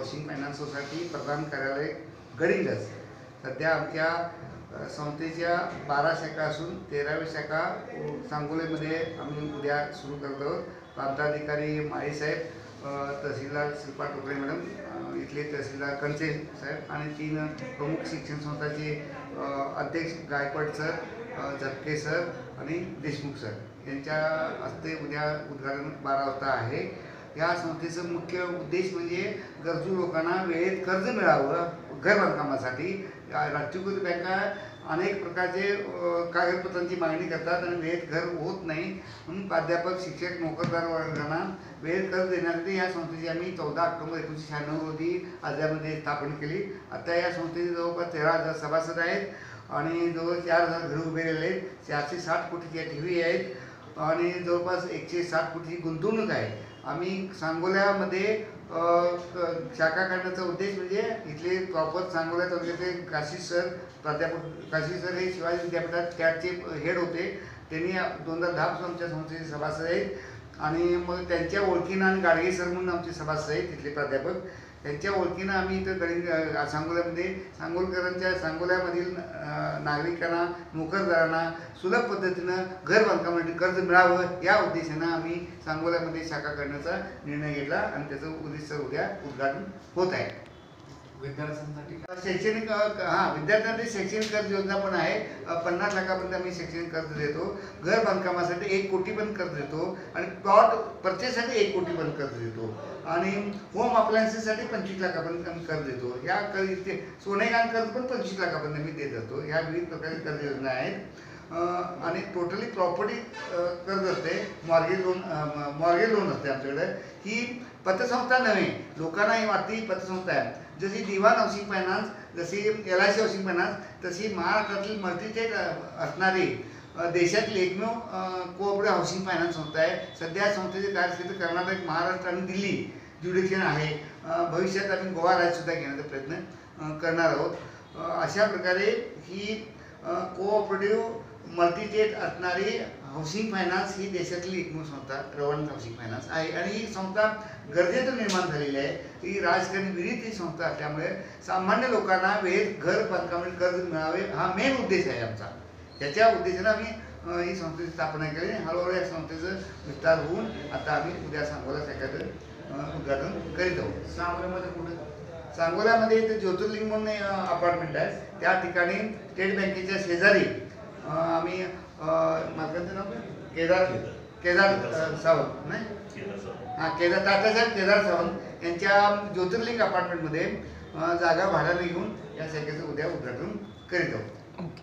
Housing finance society प्रधान कार्यालय गडिंग्लज सध्या आमच्या संस्थेच्या 12 शाखा असून 13वी शाखा सांगोलेमध्ये आम्ही उद्या सुरू करत आहोत। प्रांताधिकारी माळी साहेब, तहसीलदार शिल्पा टोकरे मॅडम, इथले तहसीलदार कंचे साहेब आणि 3 प्रमुख शिक्षण संस्थांचे अध्यक्ष गायकवाड सर, झटके सर आणि देशमुख सर यांच्या हस्ते उद्या उद्घाटन 12 वाजता आहे। या संस्थेचं मुख्य उद्देश म्हणजे गरजू लोकांना वेळेत कर्ज मिळावं घर बांधकामासाठी। राष्ट्रीयकृत बँका अनेक प्रकारचे कागदपत्रांची मागणी करतात आणि वेळेत घर होत नाही, म्हणून प्राध्यापक, शिक्षक, नोकरदार वर्गांना वेळेत कर्ज देण्यासाठी या संस्थेची आम्ही 14 ऑक्टोबर 1996 रोजी आजऱ्यामध्ये स्थापन केली। आता या संस्थेचे जवळपास 13,000 सभासद आहेत आणि जवळ 4,000 घरे उभेलेले आहेत। 460 कोटीच्या ठेवी आहेत आणि जवळपास 160 कोटीची गुंतवणूक आहे। आम्ही सांगोल्यामध्ये शाखा काढण्याचा उद्देश म्हणजे इथले प्रॉपर सांगोल्या तालुक्याचे काशी सर, प्राध्यापक काशी सर हे शिवाजी विद्यापीठात कॅटचे हेड होते। त्यांनी 2010 आमच्या संस्थेचे सभासद आहेत आणि मग त्यांच्या ओळखीनं आणि गाडगे सर म्हणून आमचे सभासद आहेत तिथले प्राध्यापक, त्यांच्या ओळखीनं आम्ही इथं सांगोल्यामध्ये सांगोल्यामधील नागरिकांना, नोकरदारांना सुलभ पद्धतीनं घर बांधकामासाठी कर्ज मिळावं या उद्देशानं आम्ही सांगोल्यामध्ये शाखा करण्याचा निर्णय घेतला आणि त्याचं उद्दिष्ट उद्या उद्घाटन होत आहे। विद्यार्थ्यांसाठी शैक्षणिक विद्यार्थ्यांसाठी शैक्षणिक कर्ज योजना पण आहे। 50 लाखापर्यंत आम्ही शैक्षणिक कर्ज देतो। घर बांधकामासाठी 1 कोटी पण कर्ज देतो आणि प्लॉट परचेससाठी 1 कोटी पण कर्ज देतो आणि होम अप्लायन्सेससाठी 25 लाखापर्यंत आम्ही कर्ज देतो। या सोनेगान कर्ज पण 25 लाखापर्यंत आम्ही देत असतो। ह्या विविध प्रकारची कर्ज योजना आहेत आणि टोटली प्रॉपर्टी कर्ज असते, मॉर्गेज लोन असते आमच्याकडे। ही पतसंस्था नव्हे, लोकांना ही वाटती पतसंस्था आहे। जशी दिवान हाऊसिंग फायनान्स, जशी LIC हाऊसिंग फायनान्स, तशी महाराष्ट्रातील मल्टीस्टेट असणारी देशातील एकमेव कोऑपरेटिव्ह हाऊसिंग फायनान्स संस्था आहे। सध्या संस्थेचे कार्यक्षेत्र कर्नाटक, महाराष्ट्र आणि दिल्ली ज्युडिक्शन आहे। भविष्यात आम्ही गोवा राज्यसुद्धा घेण्याचा प्रयत्न करणार आहोत। अशा प्रकारे ही कोऑपरेटिव्ह मल्टीस्टेट असणारी हाऊसिंग फायनान्स ही देशातली एकमेव संस्था रवाना हाऊसिंग फायनान्स आहे आणि ही संस्था गरजेतून निर्माण झालेली आहे। ही राजकारणी विरहित ही संस्था असल्यामुळे सामान्य लोकांना वेळेत घर बांधकामासाठी कर्ज मिळावे हा मेन उद्देश आहे आमचा। याच्या उद्देशाने आम्ही ही संस्थेची स्थापना केली। हळूहळू या संस्थेचं विस्तार होऊन आता आम्ही उद्या सांगोला शाखेचं उद्घाटन करीत आहोत। सांगोल्यामध्ये कुठे? सांगोल्यामध्ये इथे ज्योतिर्लिंग म्हणून अपार्टमेंट आहे, त्या ठिकाणी स्टेट बँकेच्या शेजारी आम्ही मालकांचं नाव केदार सावंत नाही तात्यासाहेब केदार सावंत यांच्या ज्योतिर्लिंग अपार्टमेंटमध्ये जागा भाड्याने घेऊन या शाखेचं उद्या उद्घाटन करीत आहोत।